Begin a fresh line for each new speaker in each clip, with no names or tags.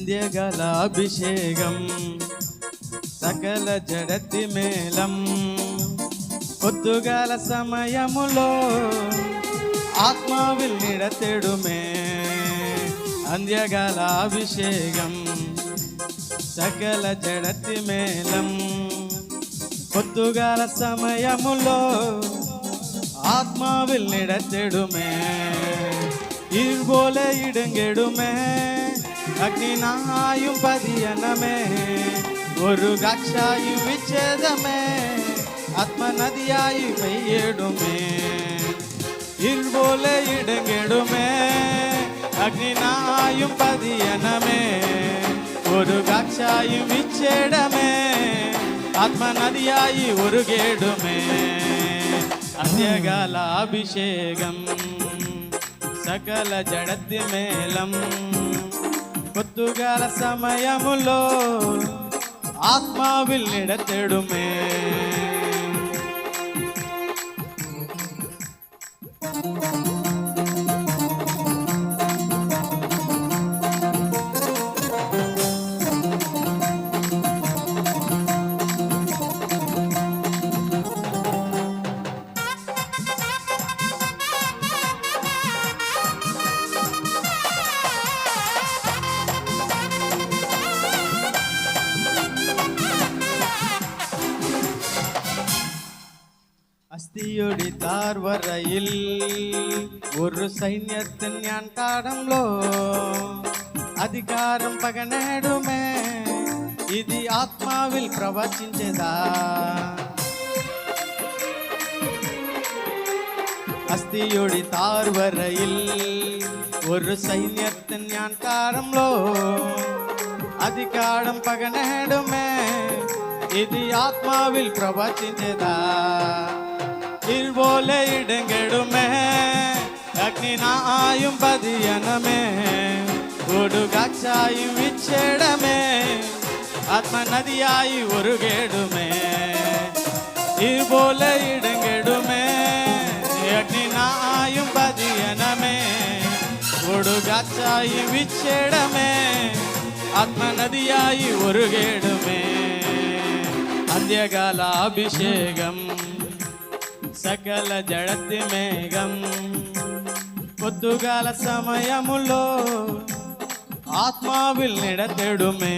అంద్యగల అభిషేకం సకల జడతి మేళం పొద్దుగాల సమయములో ఆత్మావిల్ నిడతెడుమే అంద్యగల అభిషేకం సకల జడతి మేళం పొద్దుగాల సమయములో ஆத்மாவில் நிடத்திடுமே இருபோல இடங்கெடுமே அக்னி நாயும் பதியனமே ஒரு காட்சாயும் விச்சேதமே ஆத்ம நதியாயி பெய்யிடுமே இருபோல இடங்கெடுமே அக்னி நாயும் பதியனமே ஒரு காட்சாயும் விச்சேடமே ஆத்ம நதியாயி உருகேடுமே అంత్యకాల అభిషేకం సకల జడతి మేళం పొద్దుగాల సమయములో ఆత్మావిల్ నిడతెడుమే அஸ்தியொடி தார்வரையில் ஒரு சைன்யத்தின் ஞான்காடంలో అధికారం పగనేడుమే ఇది ఆత్మావిల్ ప్రవచించేదా அஸ்தியொடி தார்வரையில் ஒரு சைன்யத்தின் ஞான்காடంలో అధికారం పగనేడుమే ఇది ఆత్మావిల్ ప్రవచించేదా இருபோல இடங்கெடுமே அக்னி நாயும் பதியனமே ஒரு காட்சாயும் விச்சேடமே ஆத்ம நதியாயி உருகேடுமே இருபோல இடங்கெடுமே அக்னி நாயும் பதியனமே ஒரு காட்சாயும் விச்சேடமே ஆத்ம நதியாயி உருகேடுமே అంత్యకాల అభిషేకం సకల జడతి మేఘం పొద్దుగాల సమయములో ఆత్మావిల్ నిడతెడుమే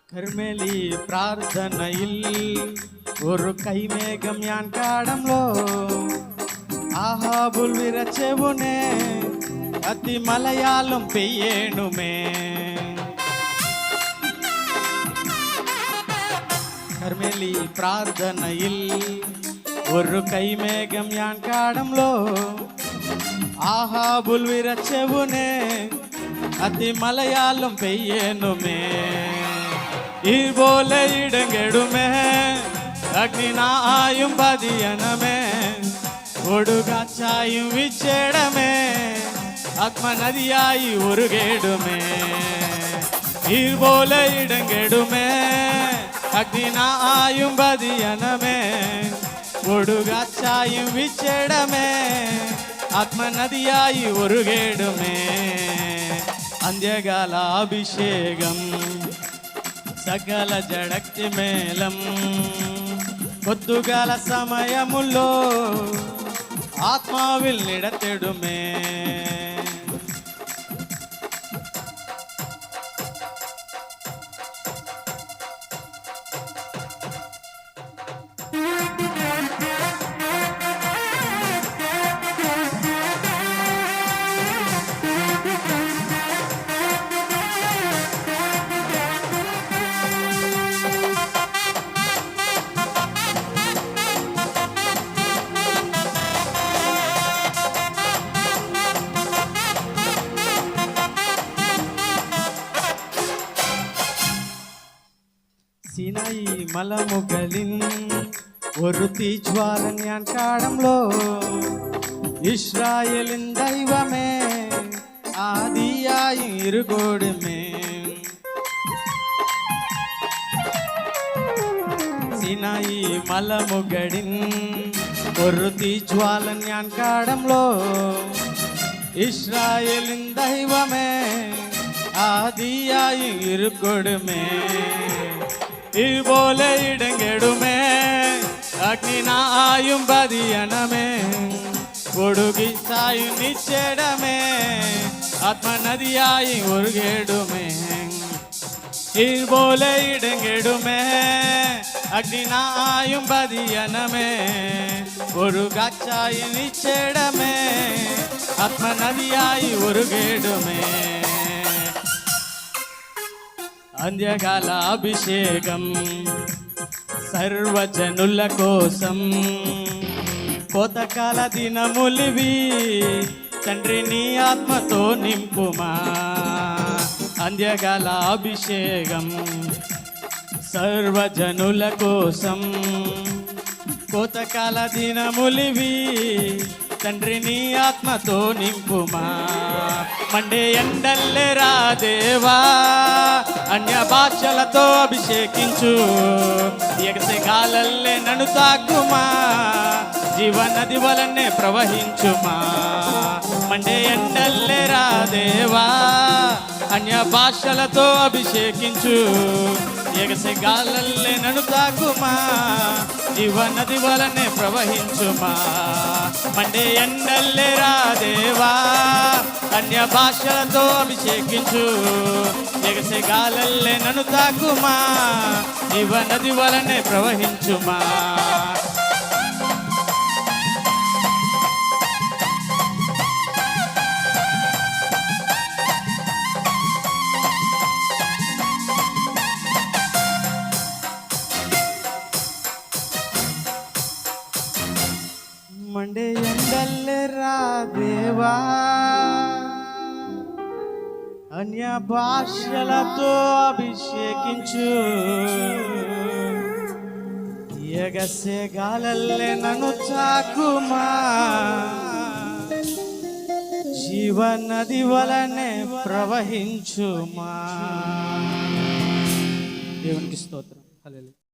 கர்மேலி பிரார்த்தனையில் ஒரு கைமேகம் யான் காடంలో ఆహాబుల్ విరచెవునే అతి మలయాళం పెయ్యేణుమే கர்மேலி பிரார்த்தனையில் ஒரு கைமேகம் யான் காடంలో ఆహాబుల్ విరచెవునే అతి మలయాళం పెయ్యేణుమే இருபோல இடங்கெடுமே அக்னி நாயும் பதியனமே ஒரு காட்சாயும் விச்சேடமே ஆத்ம நதியாயி உருகேடுமே இருபோல இடங்கெடுமே அக்னி நாயும் பதியனமே ஒரு காட்சாயும் விச்சேடமே ஆத்ம நதியாயி உருகேடுமே అంత్యకాల అభిషేకం సకల జడక్తి మేళం పొద్దుగాల సమయములో ఆత్మావిల్ నిడతెడుమే മലമുകളിൻ ഒരു തീജ്വാലൻ ഞാൻ കാണുമ്പോൾ ഇസ്രായേലിൻ ദൈവമേ ആദിയായി ഇരുകൊടുമേ സിനായി മലമുകളിൻ ഒരു തീജ്വാലൻ ഞാൻ കാണുമ്പോൾ ഇസ്രായേലിൻ ദൈവമേ ആദിയായി ഇരുകൊടുമേ ഇതുപോലെ ഇടങ്കെടുമേ അഗ്നിനായും പതിയണമേ ഒടുകി സായും നിശ്ചടമേ ആത്മനദിയായി ഒഴുകിടുമേ ഇതുപോലെ ഇടങ്കെടുമേ അഗ്നിനായും പതിയണമേ ഒഴുകാച്ചായി നിശ്ചടമേ ആത്മനദിയായി ഒഴുകിടുമേ అంత్యకాల అభిషేకం సర్వజనుల కోసం కోతకాల దినములివి తండ్రి నీ ఆత్మతో నింపుమా అంత్యకాల అభిషేకం సర్వజనుల కోసం కోతకాల దినములివి తండ్రి నీ ఆత్మతో నింపుమా మండే ఎండల్లే రా దేవా అన్య భాషలతో అభిషేకించు ఎగసే గాలల్లే నన్ను తాకుమా జీవనది వలనే ప్రవహించుమా మండే ఎండల్లే రా దేవా అన్య భాషలతో అభిషేకించు ఎగసే గాలల్లే నన్ను తాకుమా జీవనది వలనే ప్రవహించుమా మండే ఎండల్లే రా దేవా అన్య భాషలతో అభిషేకించు ఎగసే గాలల్లే నన్ను తాకుమా జీవనది వలనే ప్రవహించుమా మండే ఎండల్లే రా దేవా అన్య భాషలతో అభిషేకించు ఎగసే గాలల్లే నన్ను తాకుమా జీవనది వలనే ప్రవహించుమా దేవునికి స్తోత్రం హల్లెలూయా.